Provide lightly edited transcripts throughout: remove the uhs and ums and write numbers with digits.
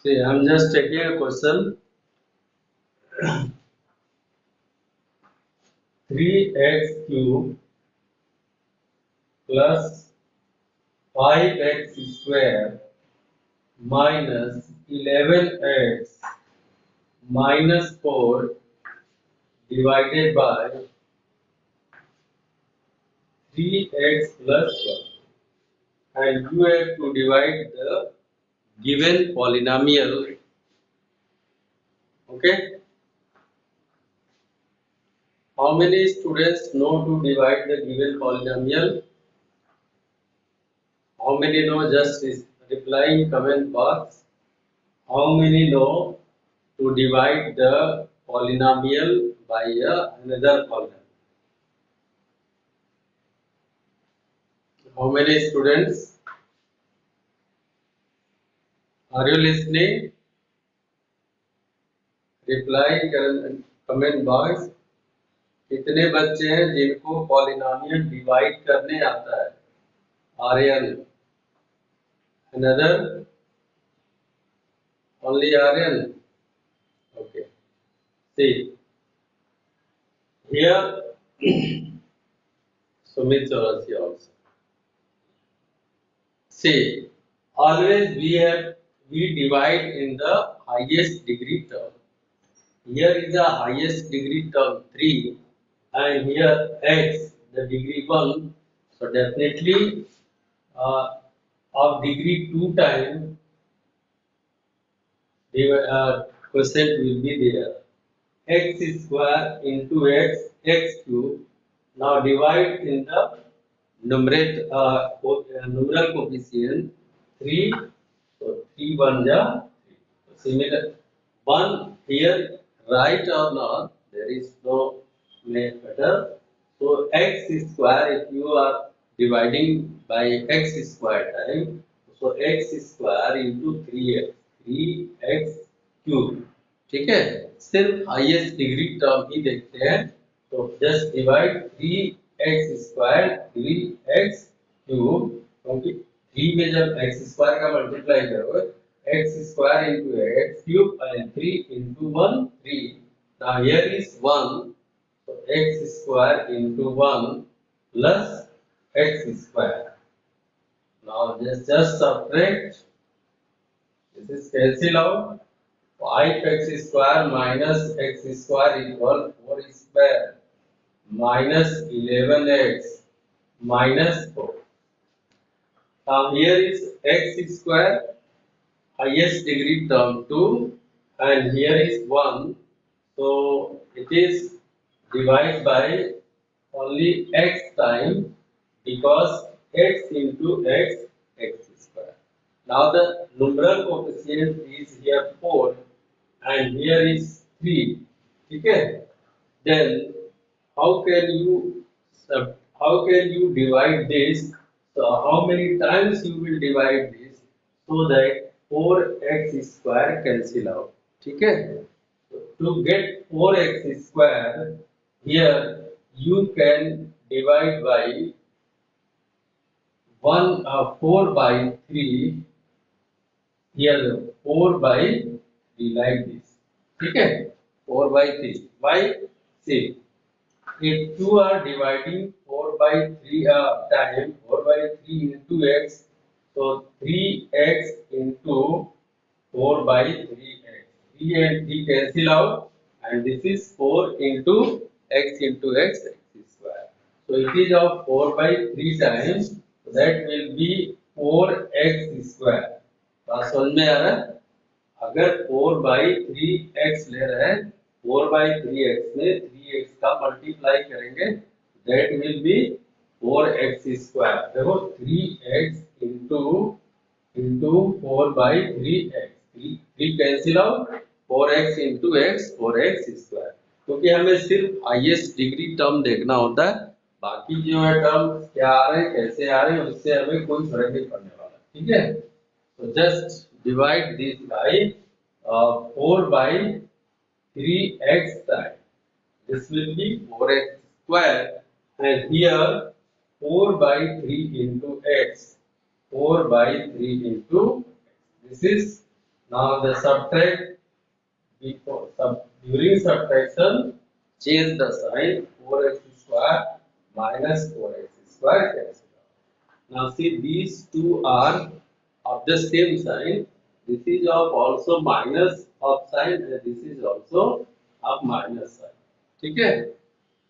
See, I'm just taking a question. 3x cube plus 5x square minus 11x minus 4 divided by 3x plus 1. And you have to divide the given polynomial. Okay? How many students know to divide the given polynomial? How many know? Just reply in comment box. How many know to divide the polynomial by another polynomial? How many students? Are you listening? Reply in comment box. कितने बच्चे हैं जिनको polynomial divide करने आता है? Aryan, another, only Aryan. Okay, see here Sumit Chaurasi also. See, always we divide in the highest degree term. Here is the highest degree term 3 and here x the degree 1. So definitely of degree 2 time the quotient will be there. X square into x cube. Now divide in the numeral coefficient 3. So 3 1 ja 3. Similar 1 here, right or not, there is no matter. So x square, if you are dividing by x square time, so x square into 3x, 3x cube. ठीक है, सिर्फ highest degree term ही देखते हैं. तो just divide 3x square 3x cube, क्योंकि 3 में जब x square का मल्टीप्लाई करोगे x square into x cube and 3 into 1 3. Now here is 1, so x square into 1 plus x square. Now just subtract. This is cancel out. 5x square minus x square equal 4 square minus 11x minus 4. Now here is x square, highest degree term 2, and here is 1. So it is divided by only x time, because x into x, x square. Now the numeral coefficient is here 4 and here is 3. Okay? Then how can you divide this? So how many times you will divide this so that 4x square cancel out? Okay? So to get 4x square, here you can divide by 4 by 3. Here 4 by 3 like this. Okay? 4 by 3. Why? See, if you are dividing 4 by 3 time 4 by 3 into x, so 3x into 4 by 3x. 3 and 3 cancel out, and this is 4 into x square. So it is of 4 by 3 times, so that will be 4x square. बात समझ में आ रहा है? अगर 4 by 3x ले रहे हैं, 4 by 3x में 3x का मल्टीप्लाई करेंगे, that will be 4x square. देखो 3x into 4 by 3x, 3 cancel out, 4x into x 4x square. क्योंकि हमें सिर्फ हाईएस्ट डिग्री टर्म देखना होता है, बाकी जो है टर्म क्या आ रहे हैं कैसे आ रहे हैं उससे हमें कोई फर्क नहीं पड़ने वाला. ठीक है? So just divide this by 4 by 3x time. This will be 4x square, and here 4 by 3 into x. 4 by 3 into x. This is Now the subtract during subtraction, change the sign 4x square minus 4x square cancel. Now see these two are of the same sign. This is of also minus of sign and this is also of minus sign. Okay?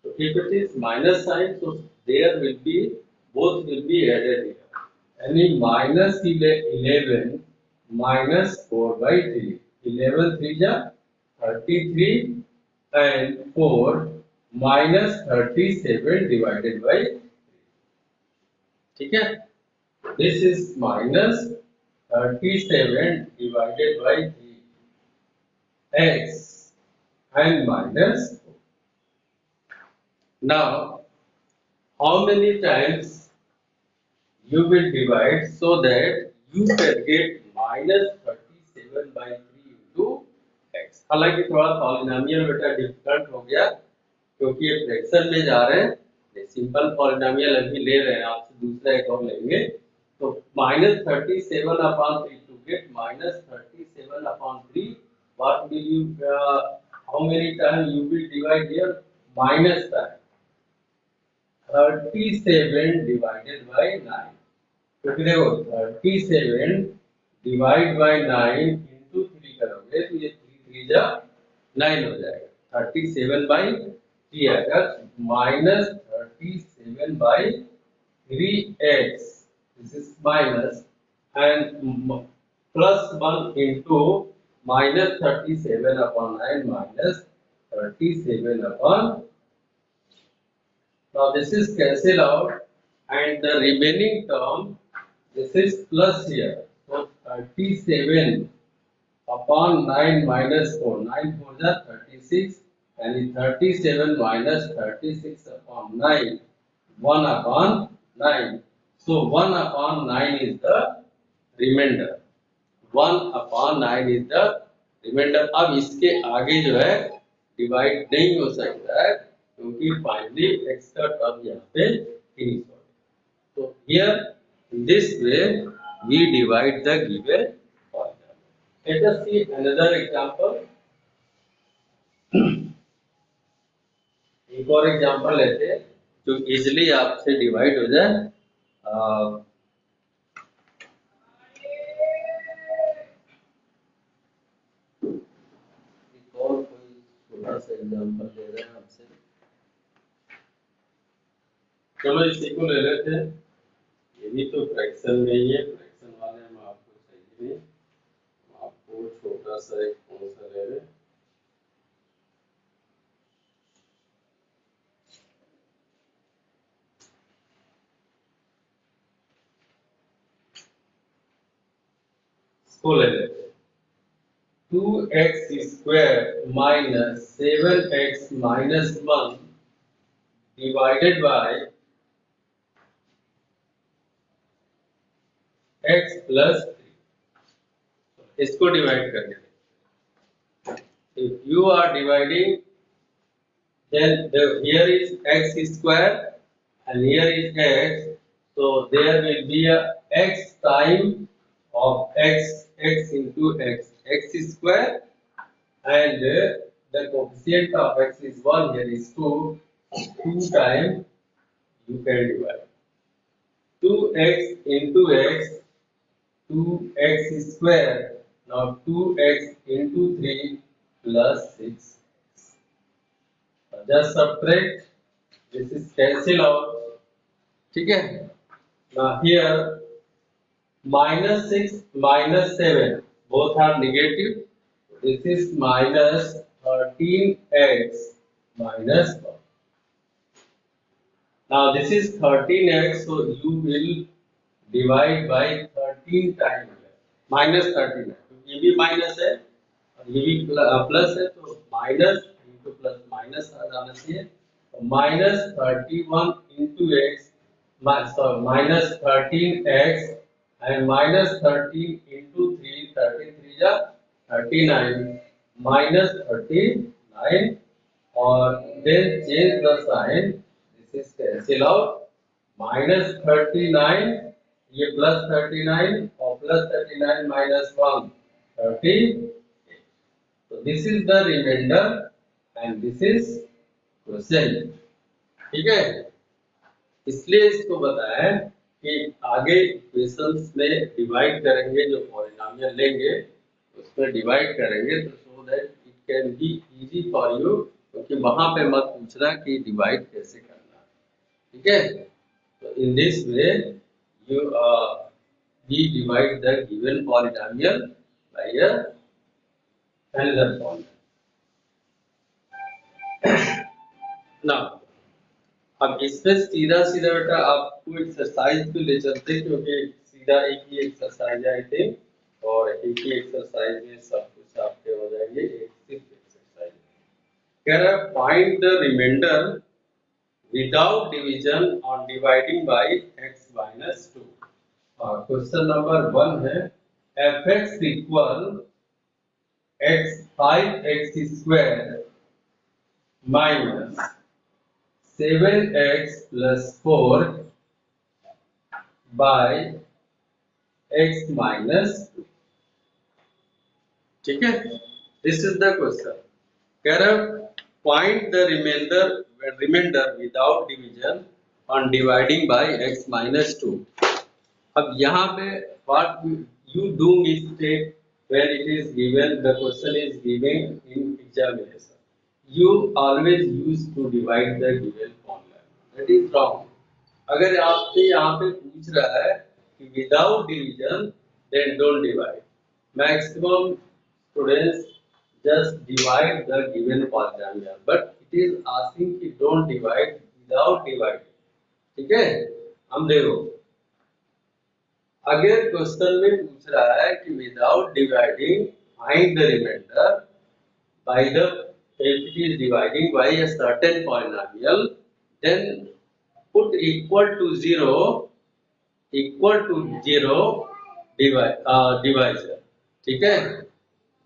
So if it is minus sign, so there will be both will be added here. Any minus 11 minus 4 by 3. 11 3 ja 33 and 4 minus 37 divided by 3. ठीक है? This is minus 37 divided by 3x and minus 4. Now, how many times you will divide so that you can get minus 37 by 3 into x. हालांकि थोड़ा polynomial बेटा difficult हो गया क्योंकि ये fraction में जा रहे हैं. सिंपल पॉलिनोमियल अभी ले रहे हैं, आपसे दूसरा एक और लेंगे. तो minus 37 upon 3 to get minus 37 upon 3. What will you? How many times you will divide here? Minus time. 37 divided by 9. क्योंकि देखो 37 डिवाइड बाय 9 इंटू 3 करोगे तो ये 3 3 जा 9 हो जाएगा. 37 बाई 3 आएगा minus 37 by 3x. This is minus and plus 1 into minus 37 upon 9 minus 37 upon. Now this is cancel out and the remaining term, this is plus here. So 37 upon 9 minus 4. 9 4 is 36 and 37 minus 36 upon 9. 1 upon 9. So 1 upon 9 is the remainder. 1 upon 9 is the remainder. अब इसके आगे जो है divide नहीं हो सकता है क्योंकि फाइनली x का टर्म यहाँ पे फिनिश हो गया. So here in this way we divide the given polynomial. Let us see another example. एक और एग्जांपल लेते हैं जो इजीली आपसे डिवाइड हो जाए. और कोई छोटा सा एग्जांपल दे रहे हैं आपसे. चलो इसी को ले लेते हैं. ये भी तो फ्रैक्शन में ही है. फ्रैक्शन वाले हम आपको चाहिए नहीं. आपको छोटा सा एक कौन सा ले रहे हैं. इसको ले लेते हैं. 2x square minus 7x minus 1 divided by x plus 3. इसको डिवाइड करने. If you are dividing, then here is x square and here is x. So there will be a x time of x into x square and the coefficient of x is 1, here is 2. 2 times you can divide. 2x into x, 2x square. Now 2x into 3 plus 6. Just subtract. This is cancel out. ठीक है. Now here minus 6 minus 7 both are negative. This is minus 13x minus 1. Now this is 13x, so you will divide by 13 times. Minus 13 है. ये भी minus है और ये भी plus है तो माइनस इंटू प्लस माइनस आ जाना चाहिए. Minus 31 into x minus 13x and minus 13 into 3, 33 जा 39 minus 39 और then change the sign. This is cancel out. minus 39 ये plus 39 और plus 39 minus 1 38. So this is the remainder and this is quotient. ठीक है, इसलिए इसको बताया कि आगे इक्वेशंस में डिवाइड करेंगे, जो पॉलिनोमियल लेंगे उसमें डिवाइड करेंगे तो so that it can be easy for you, क्योंकि वहां पे मत पूछना कि डिवाइड कैसे करना है। ठीक है, तो in this way you we divide the given polynomial by another polynomial. Now, अब इसमें सीधा सीधा बेटा आपको एक्सरसाइज पे ले चलते हैं, क्योंकि सीधा एक ही एक्सरसाइज आई थी और एक ही एक्सरसाइज में सब कुछ आपके हो जाएंगे। एक सिर्फ एक्सरसाइज कह रहा है find the remainder without division on dividing by x minus 2। Question number 1 है fx equal x 5x square minus 7x plus 4 by x minus 2। ठीक है, दिस इज द क्वेश्चन। कह रहा find the remainder without division on dividing by x minus 2। अब यहाँ पे what you do mistake when it is given, the question is given in examination, you always use to divide the given formula, that is wrong। अगर आपसे यहाँ पे पूछ रहा है कि without division then don't divide, maximum students just divide the given polynomial, but it is asking कि don't divide without dividing। ठीक है, हम देखो अगर क्वेश्चन में पूछ रहा है कि without dividing find the remainder by the, if it is dividing by a certain polynomial then put equal to 0 divisor। ठीक है,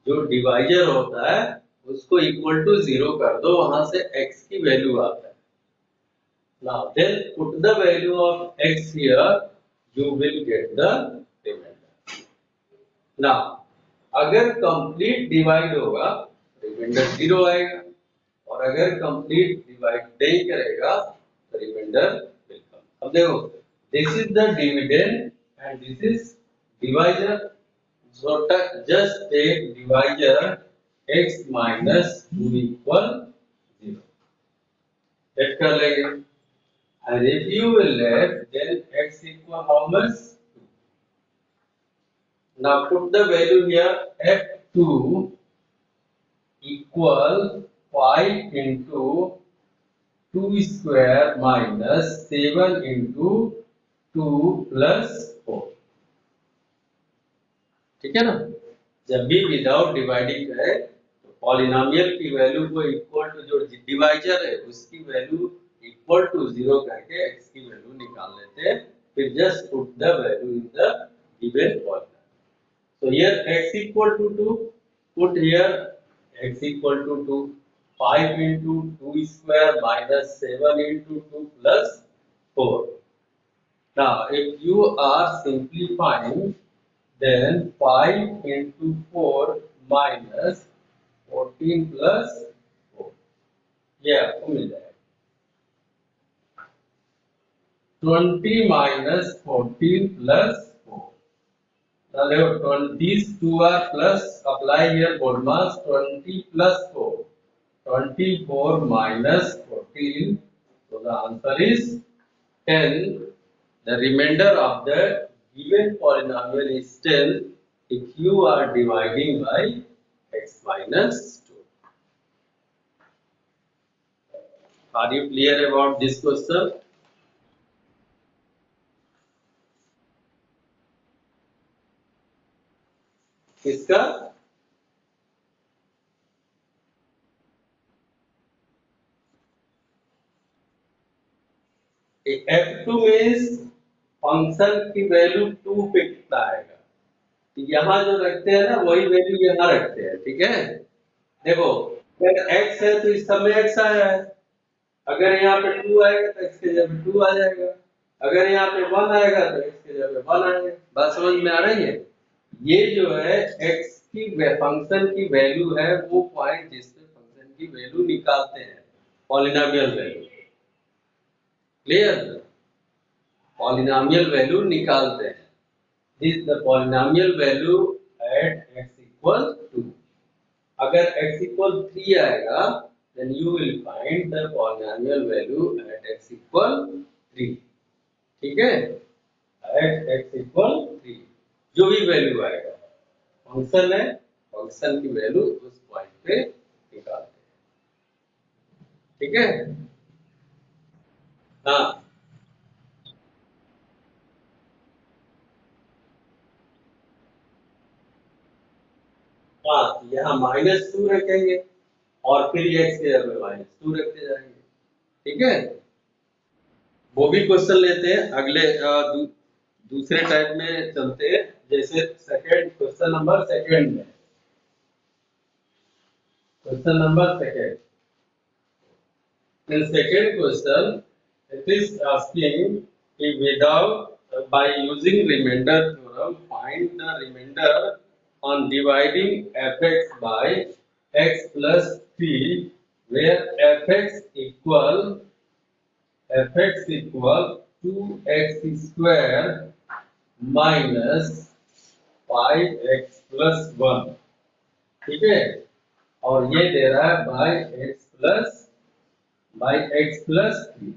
जो डिवाइजर होता है उसको इक्वल टू 0 कर दो, वहां से x की वैल्यू आता है। now then put the value of x here, you will get the remainder। now अगर कंप्लीट डिवाइड होगा रिमाइंडर 0 आएगा, और अगर कंप्लीट डिवाइड नहीं करेगा तो रिमाइंडर विल कम। अब देखो this is the dividend and this is divisor, so just take divisor x minus 2 equal 0, let कर लेंगे। and if you will let then x equal how much? 2। now put the value here, f2 equal 5 into 2 square minus 7 into 2 plus 4। ठीक है ना, जब भी without dividing है तो polynomial की वैल्यू को इक्वल टू जो डिवाइजर है उसकी वैल्यू इक्वल टू 0 करके x की वैल्यू निकाल लेते हैं, फिर just put the value in the given polynomial. so here x equal to 2, put here x equal to 2, 5 into 2 square minus 7 into 2 plus 4। now if you are simplifying then 5 into 4 minus 14 plus 4, ये आपको मिल जाएगा। 20 minus 14 plus 4। now देखो these two are plus, apply here Bodmas, 20 plus 4, 24 minus 14, so the answer is 10। the remainder of the given polynomial is 10 if you are dividing by x minus 2। are you clear about this question? किसका? f2 means function की value 2 पे कितना आएगा, यहाँ जो रखते हैं ना वही वैल्यू यहाँ रखते हैं। ठीक है, देखो अगर x है तो इस समय x आया है, अगर यहाँ पे 2 आएगा तो x के जगह 2 आ जाएगा, अगर यहाँ पे 1 आएगा तो x के जगह 1 आएगा। बात समझ में आ रही है? ये जो है x की फंक्शन की वैल्यू है वो पॉइंट जिससे फंक्शन की वैल्यू निकालते हैं, polynomial value. Clear? Polynomial value निकालते हैं। This the polynomial value at x equal 2। अगर x इक्वल 3 आएगा then you will find the polynomial value at x equal 3। ठीक है? at x equal 3 जो भी वैल्यू आएगा, फंक्शन है, फंक्शन की वैल्यू उस पॉइंट पे निकालते हैं। ठीक है? हाँ हाँ, यहाँ -2 रखेंगे और फिर x के जगह -2 रखते जाएंगे। ठीक है? वो भी क्वेश्चन लेते हैं अगले दूसरे टाइप में चलते हैं। जैसे सेकंड क्वेश्चन नंबर सेकंड में, question number second, in second question it is asking if without by using remainder theorem find the remainder on dividing fx by x plus 3 where fx equal 2x square minus 5x plus 1। ठीक है? और ये दे रहा है by x plus 3।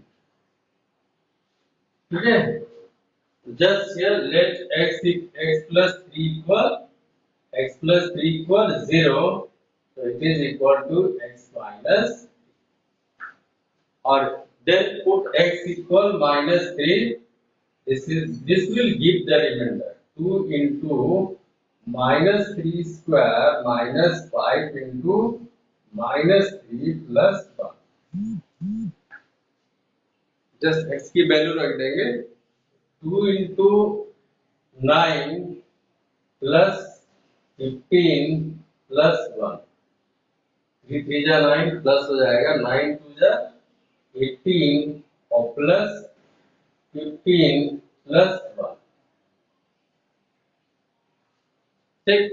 ठीक है? Just here let x plus 3 equal 0, so it is equal to x minus, or then put x equal -3। This will give the remainder 2 into -3 square minus 5 into -3 plus 1। Just x की value रख देंगे 2 into 9 plus 15 plus 1। 3 3 जा 9 plus हो जाएगा 9 2 जा 18 और plus 15 plus 1। ठीक?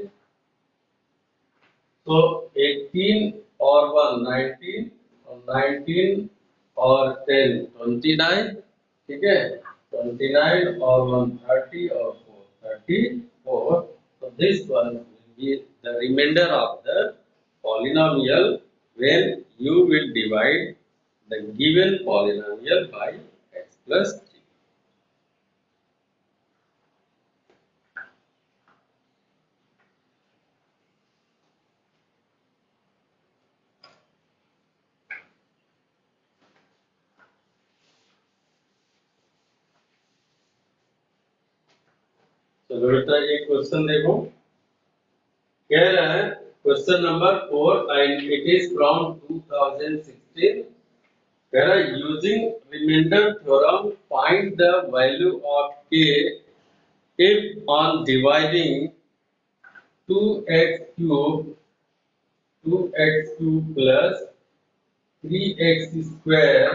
तो 18 और 1 19 और 19 और 10 29। ठीक है? 29 और 1 30 और 4 34। So this one will be the remainder of the polynomial when you will divide the given polynomial by x plus 3। चलो बेटा ये क्वेश्चन देखो, कह रहा है question number 4 and it is from 2016। कह रहा है using remainder theorem find the value of k if on dividing 2x cube plus 3x square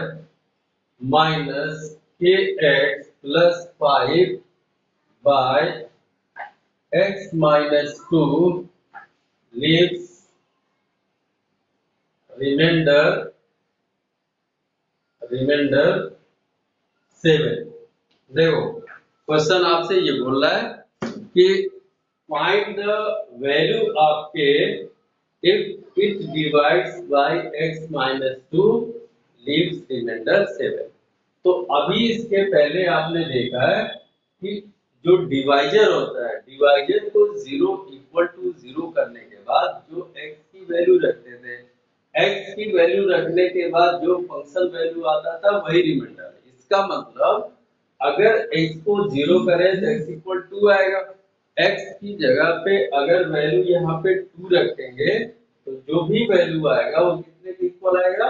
minus kx plus 5 by x minus 2 leaves remainder 7। देखो question आपसे ये बोल रहा है कि find the value of k if it divides by x minus 2 leaves remainder 7। तो अभी इसके पहले आपने देखा है कि जो डिवाइजर होता है, डिवाइजर को 0 इक्वल टू 0 करने के बाद जो x की वैल्यू रखते थे, x की वैल्यू रखने के बाद जो फंक्शन वैल्यू आता था वही रिमाइंडर है। इसका मतलब अगर x को 0 करें तो x इक्वल 2 आएगा। x की जगह पे अगर वैल्यू यहाँ पे 2 रखेंगे तो जो भी वैल्यू आएगा वो कितने के इक्वल आएगा?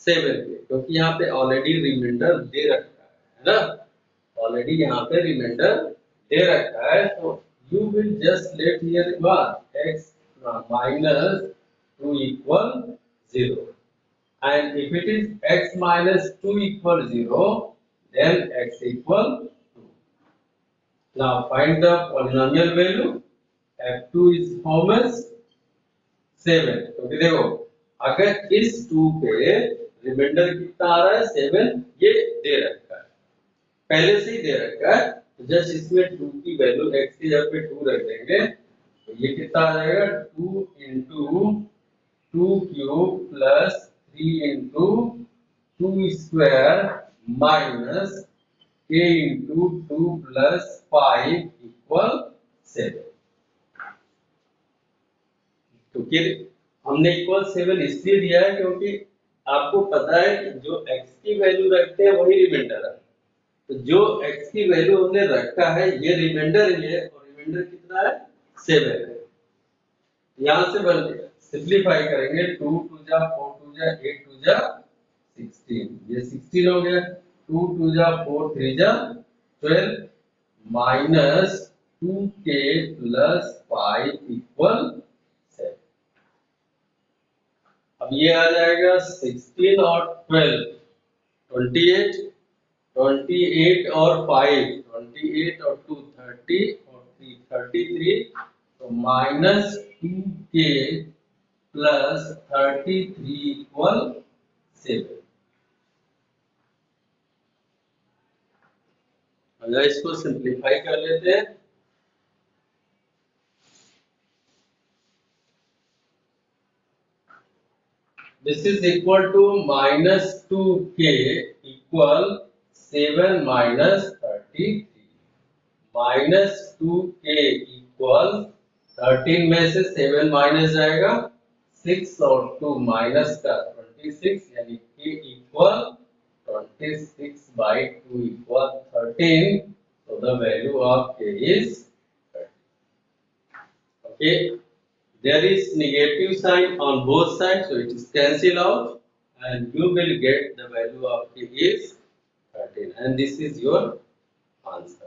7 के, क्योंकि यहाँ पे ऑलरेडी रिमाइंडर दे रखा है ना, ऑलरेडी यहाँ पे रिमाइंडर दे रखा है। तो you will just let here what x minus 2 equal 0, and if it is x minus 2 equal 0 then x equal 2। Now find the polynomial value F2 is how much? 7। क्योंकि देखो अगर इस 2 पे रिमाइंडर कितना आ रहा है 7, ये दे रखा है, पहले से ही दे रखा है, तो जस्ट इसमें 2 की वैल्यू x की जगह पे 2 रख देंगे, तो ये कितना आ जाएगा 2 into 2 cube plus 3 into 2 square minus k into 2 plus 5 equal 7। क्योंकि हमने इक्वल 7 इसलिए दिया है क्योंकि आपको पता है कि जो x की वैल्यू रखते हैं वही रिमाइंडर है, तो जो x की वैल्यू हमने रखा है ये रिमाइंडर ही है, और रिमाइंडर कितना है 7 है। यहां से बन सिंपलीफाई करेंगे, 2 2 जा 4 2 जा 8 2 जा 16, ये 16 हो गया, 2 2 जा 4 3 जा 12 माइनस 2k प्लस 5 इक्वल 7। अब ये आ जाएगा 16 और 12 28, 28 और 5 28 और 2 30 और 3 33, तो माइनस 2k प्लस 33 इक्वल 7। अगर इसको सिंप्लीफाई कर लेते हैं, this is equal to minus 2k equal 7 minus 33, minus 2k equal 13 में से 7 माइनस जाएगा 6 और 2 माइनस का 26, यानी k equal 26 by 2 equal 13, so the value of k is 13। Okay, there is negative sign on both sides, so it is cancel out and you will get the value of k is 13, and this is your answer।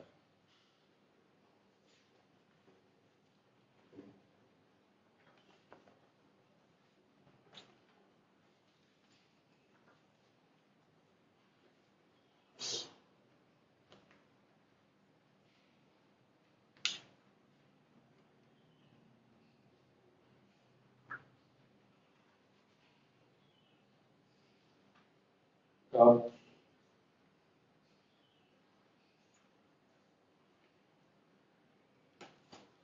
अब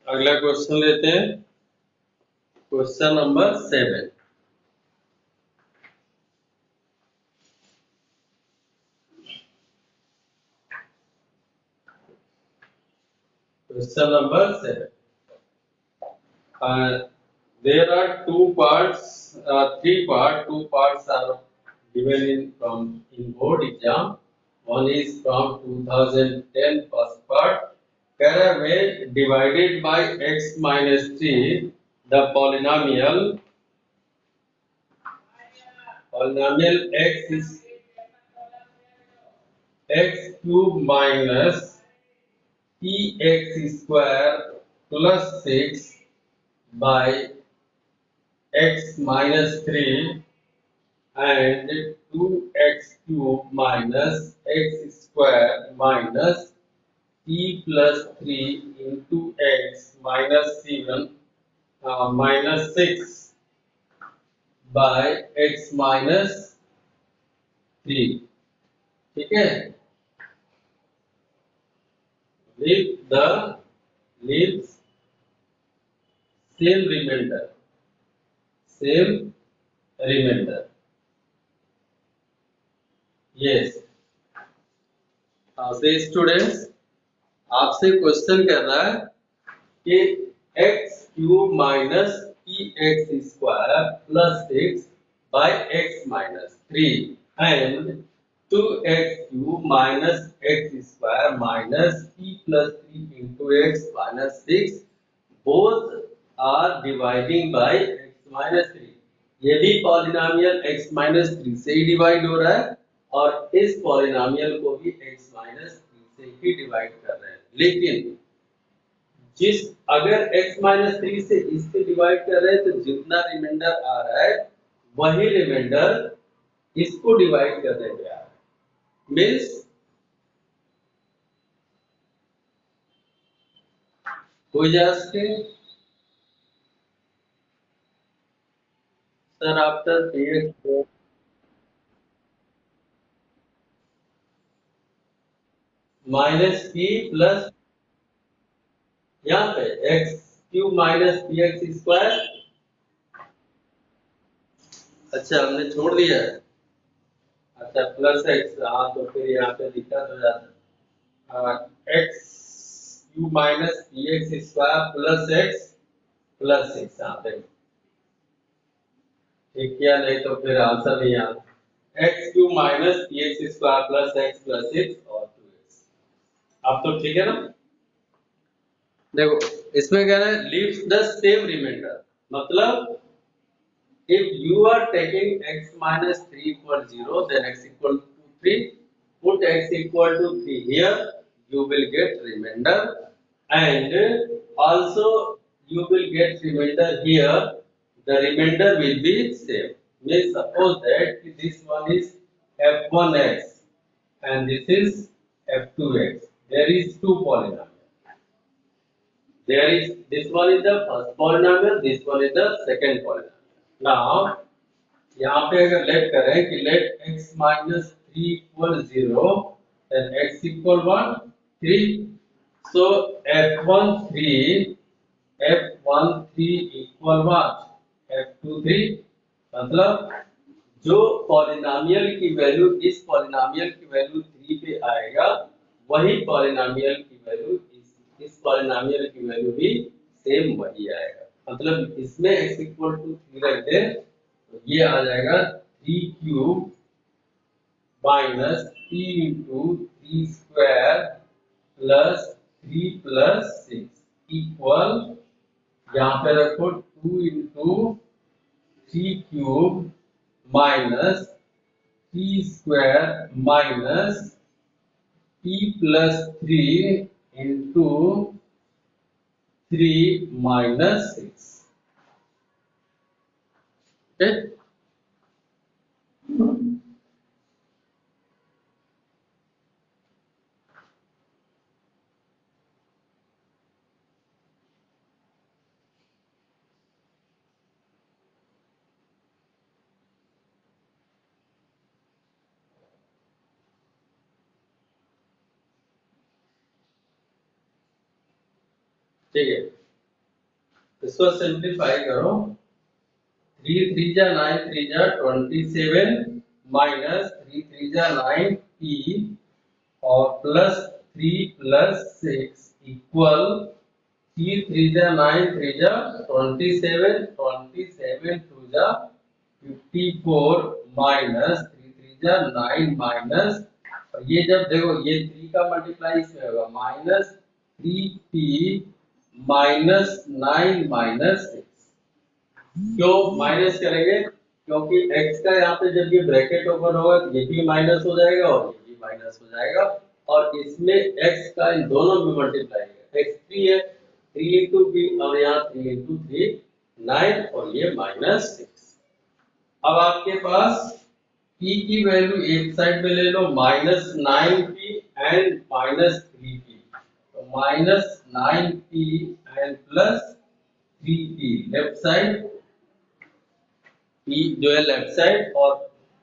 अगला question लेते हैं, question number 7। Question number 7. There are two parts are given in board exam. One is from 2010 first part. Caramel divided by x minus 3, the polynomial x is x cube minus ex square plus 6 by x minus 3 and 2x cube minus x square minus e plus 3 into x minus 7 minus 6 by x minus 3। ठीक है, leaves same remainder। yes, से students आपसे question कर रहा है कि x cube minus e x square plus 6 by x minus 3 and 2x cube minus x square minus e plus 3 into x minus 6 both are dividing by x minus 3। ये भी polynomial x minus 3 से ही divide हो रहा है और इस polynomial को भी x माइनस 3 से ही डिवाइड कर रहे हैं, लेकिन जिस अगर x माइनस 3 से इससे डिवाइड कर रहे हैं तो जितना रिमाइंडर आ रहा है वही रिमाइंडर इसको डिवाइड करने पे आ रहा है। मीन्स कोई asking Sir, after px minus p plus यहाँ पे x cube minus P x square. अच्छा हमने छोड़ दिया है। अच्छा प्लस एक्स, हाँ तो फिर यहाँ पे दिक्कत हो जाता है। X cube minus P x square plus x plus six, यहाँ पे ठीक किया, नहीं तो फिर आंसर नहीं आता। X cube minus P x square plus six और टू एक्स। अब तो ठीक है ना। देखो इसमें क्या है, लीव्स द सेम रिमाइंडर, मतलब if you are taking x minus 3 equal 0, then x equal to 3, put x equal to 3 here, you will get remainder, and also you will get remainder here, the remainder will be same. Means suppose that this one is f1x and this is f2x. There is two polynomials. There is, this one is the first polynomial, this one is the second polynomial. Now यहाँ पे अगर let करें कि let x minus three equal zero, then x equal one three, so f1 3 equal one, f2 3, मतलब जो polynomial की value, इस polynomial की वैल्यू 3 पे आएगा, वही पॉलिनोमियल की वैल्यू इस पॉलिनोमियल की वैल्यू भी सेम वही आएगा। मतलब इसमें x इक्वल टू 3 रख दे तो ये आ जाएगा 3 cube minus 3 into 3 square plus 3 plus 6 equal, यहाँ पे रखो 2 into 3 cube minus 3 square minus p plus 3 into 3 minus 6। ठीक, ठीक है, इसको सिंप्लीफाई करो। 3 3 जा 9 3 जा 27 माइनस 3 3 जा 9 p और प्लस 3 प्लस 6 इक्वल 3 3 जा 9 3 जा 27 27 2 जा 54 माइनस 3 3 जा 9 माइनस, और ये जब देखो ये 3 का मल्टीप्लाई इसमें होगा माइनस 3p माइनस 9 माइनस 6। क्यों माइनस करेंगे, क्योंकि x का यहाँ पे जब ये ब्रैकेट ओपन होगा तो ये भी माइनस हो जाएगा और ये भी माइनस हो जाएगा, और इसमें x का इन दोनों में मल्टीप्लाई है, x 3 है, 3 इंटू बी और यहाँ 3 इंटू 3 9 और ये माइनस 6। अब आपके पास p की वैल्यू एक साइड में ले लो minus 9p and minus 3p, तो minus 9p and plus 3p left side, p जो है लेफ्ट साइड, और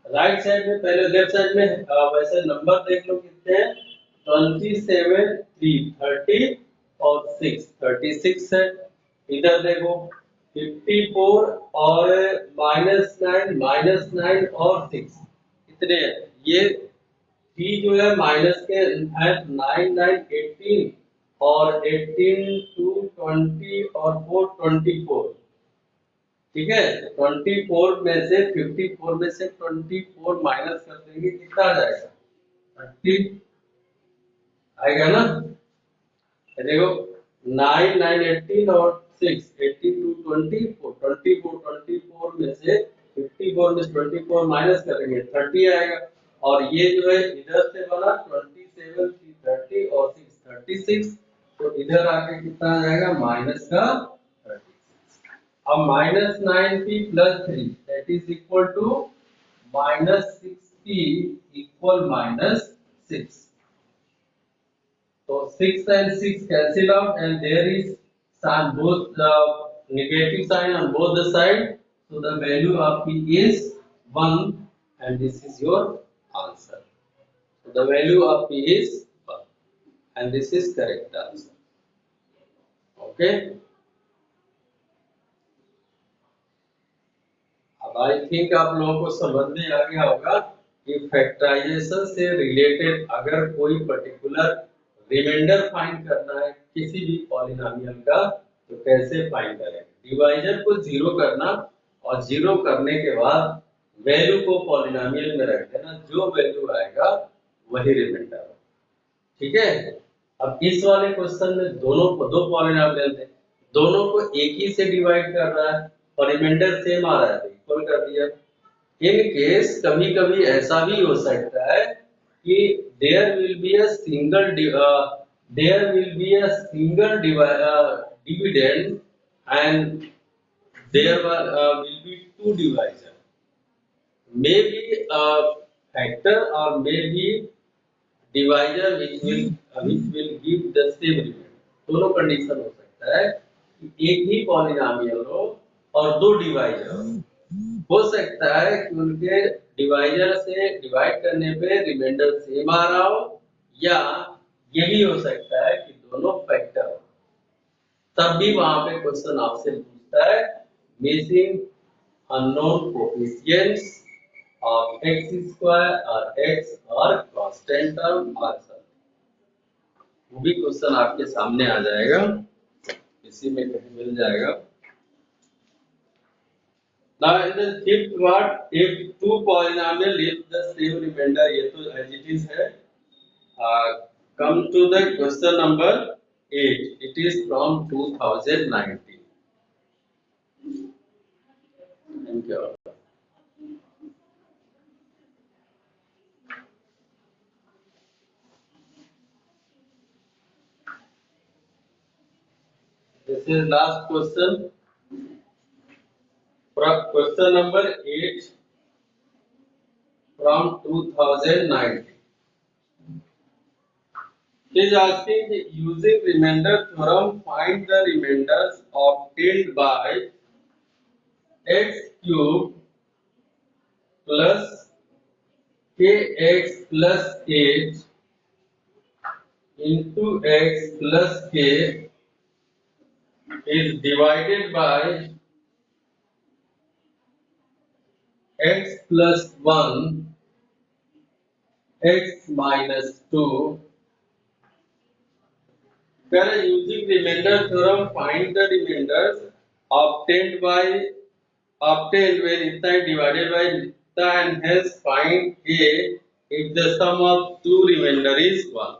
राइट साइड में पहले लेफ्ट साइड में वैसे नंबर देख लो कितने हैं, 27 3 30 और 6 36 है। इधर देखो 54 और -9 और 6 कितने हैं, ये 3 जो है माइनस के है 9 9 18 और 18 2 20 और 4 24। ठीक है, 24 में से 54 में से 24 माइनस कर देंगे, कितना आ जाएगा 30 आएगा ना। ये देखो 9 9 18 और 6 18 टू 24 में से 54 में से 24 माइनस करेंगे 30 आएगा, और ये जो है इधर से बना 27 30 और 6 36, तो इधर आके कितना आ जाएगा माइनस का 36। अब minus 9p plus 3 that is equal to minus 6p equal minus 6। So 6 and 6 cancel out and there is sign both the negative sign on both the side. So the value of P is 1 and this is your answer. So the value of P is 1 and this is correct answer. Okay. अब I think आप लोगों को समझ में आ गया होगा कि factorisation से रिलेटेड अगर कोई पर्टिकुलर रिमाइंडर फाइंड करना है किसी भी पॉलिनोमियल का तो कैसे फाइंड करें। डिवाइजर को जीरो करना और जीरो करने के बाद वैल्यू को पॉलिनोमियल में रख देना, जो वैल्यू आएगा वही रिमाइंडर। ठीक है। अब इस वाले क्वेश्चन में दोनों को दो पॉलिनोमियल थे, दोनों को एक ही से डिवाइड कर रहा है और रिमाइंडर सेम आ रहा है तो इक्वल कर दिया। इन केस कभी कभी ऐसा भी हो सकता है कि there will be a single dividend and will be two divisor, maybe a factor or maybe divisor which will give the same remainder। दोनों कंडीशन हो सकता है कि एक ही पॉलिनोमियल हो और दो डिवाइजर हो सकता है कि उनके डिवाइजर से डिवाइड करने पे रिमाइंडर सेम आ रहा हो, या ये भी हो सकता है कि दोनों फैक्टर हो। तब भी वहां पे क्वेश्चन आपसे पूछता है missing unknown coefficients of x square or x or constant term or something, वो भी क्वेश्चन आपके सामने आ जाएगा, इसी में कहीं मिल जाएगा। Now in the fifth part, if two polynomial leave the same remainder, ये तो as it is है। Come to the question number 8. It is from 2019. Thank you. This is last question. Question number 8 from 2019. It is asking using remainder theorem find the remainders obtained by x cube plus kx plus 8 into x plus k is divided by x plus 1 x minus 2. Where using remainder theorem find the remainders obtained when itna divided by itna and hence find a if the sum of two remainder is 1.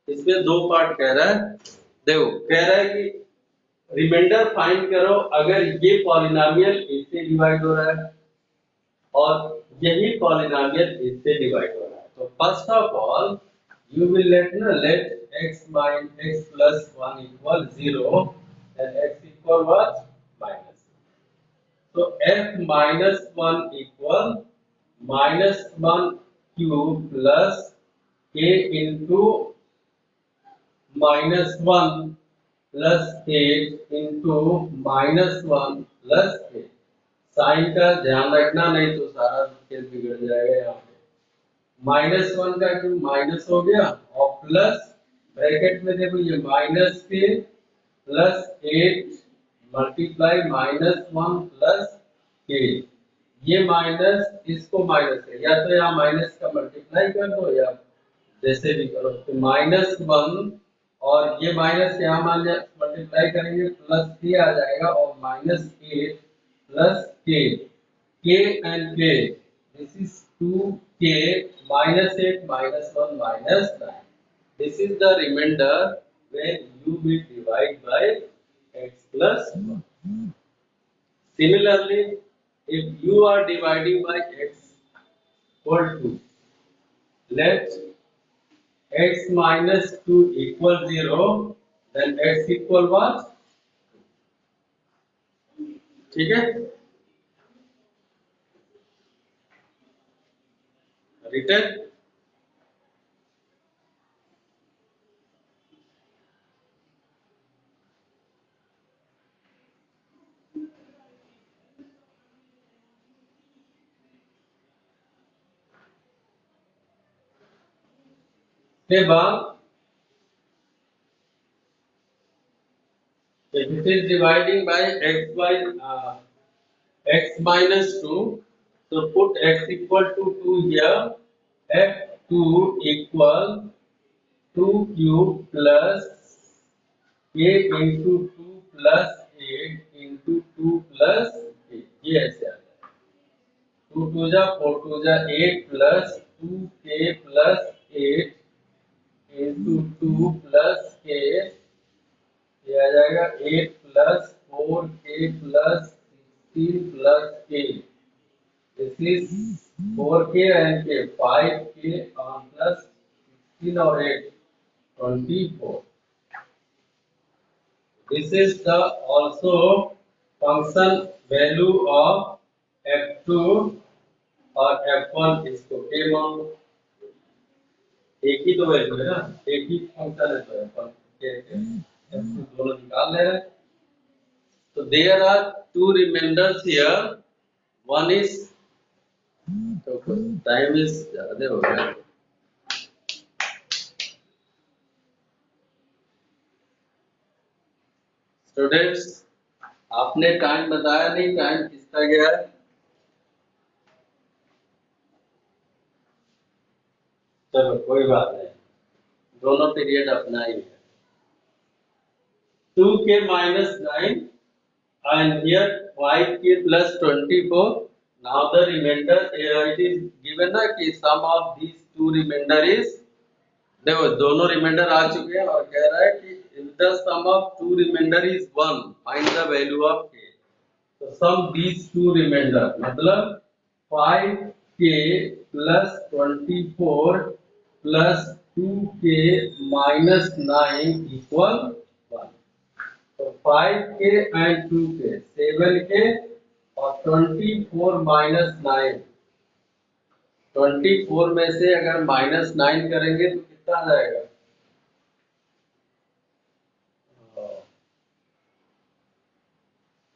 इसमें दो part कह रहा है। देखो कह रहा है कि रिमाइंडर फाइंड करो अगर ये पॉलिनोमियल इससे डिवाइड हो रहा है और यही पॉलिनोमियल इससे डिवाइड हो रहा है। तो first of all you will let x minus x plus 1 equal 0 and x equal what? Minus. So f minus 1 equal minus 1 cube plus k into minus 1 plus 8 into minus 1 plus 8। Sign का ध्यान रखना नहीं तो सारा खेल बिगड़ जाएगा। यहाँ पे माइनस 1 का क्यूब माइनस हो गया और प्लस ब्रैकेट में देखो ये माइनस के प्लस 8 मल्टीप्लाई माइनस 1 प्लस के, ये माइनस इसको माइनस है या तो यहाँ माइनस का मल्टीप्लाई कर दो या जैसे भी करो। तो माइनस 1 और ये माइनस यहाँ मल्टीप्लाई करेंगे प्लस के आ जाएगा और माइनस 8 प्लस के, k and k, this is 2k minus 8 minus 1 minus 9. This is the remainder when you will divide by x plus 1. Similarly, if you are dividing by x equal to, let x minus 2 equal 0, then x equal what? ठीक है, written। के बाद if it is dividing by x minus 2, so put x equal to 2 here, f2 equal 2 cube plus a into 2 plus 8 into 2 plus 8, ये ऐसे आ जाएगा 2 2 जा 4 2 जा 8 plus 2k plus 8 into 2 plus k, ये आ जाएगा 8 plus 4k plus 16 plus k. This is 4k and k, 5k plus 16 or 8, 24. This is the also function value of f2 और f1, इसको k मान लो, एक ही तो वैल्यू है ना, एक ही फंक्शन है तो f1 f2 दोनों निकाल ले रहे हैं. So there are two remainders here. One is, तो टाइम इज ज्यादा हो गया. स्टूडेंट्स, आपने टाइम बताया नहीं, टाइम किसका गया है? चलो कोई बात नहीं, दोनों पीरियड अपना ही है. 2k minus 9 and here 5k plus 24. Now the remainder, it is given ना कि sum of these two remainder is, देखो दोनों रिमाइंडर आ चुके हैं और कह रहा है कि if the sum of two remainder is 1, find the value of k. तो sum these two remainder, मतलब 5k plus 24 plus 2k minus 9 equal 1. तो 5k and 2k 7k और 24 minus 9, 24 में से अगर माइनस 9 करेंगे तो कितना आ जाएगा?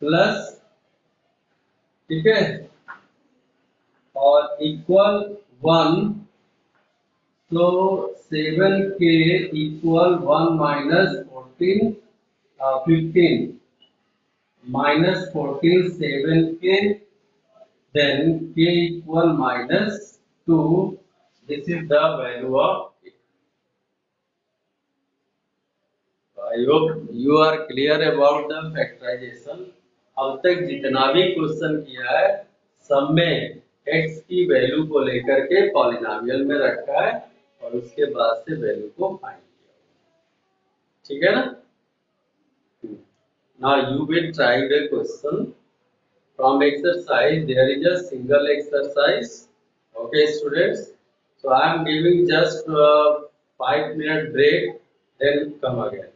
प्लस, ठीक है, और इक्वल 1. तो 7k equal 1 minus 14 15 minus 14 7k, then k equal minus 2. This is the value of k. I hope you are clear about the factorization. अब तक जितना भी क्वेश्चन किया है सब में x की वैल्यू को लेकर के पॉलिनोमियल में रखा है और उसके बाद से वैल्यू को फाइंड किया, ठीक है ना? Now you will try the question from exercise. There is a single exercise. Okay, students. So I am giving just 5-minute break. Then come again.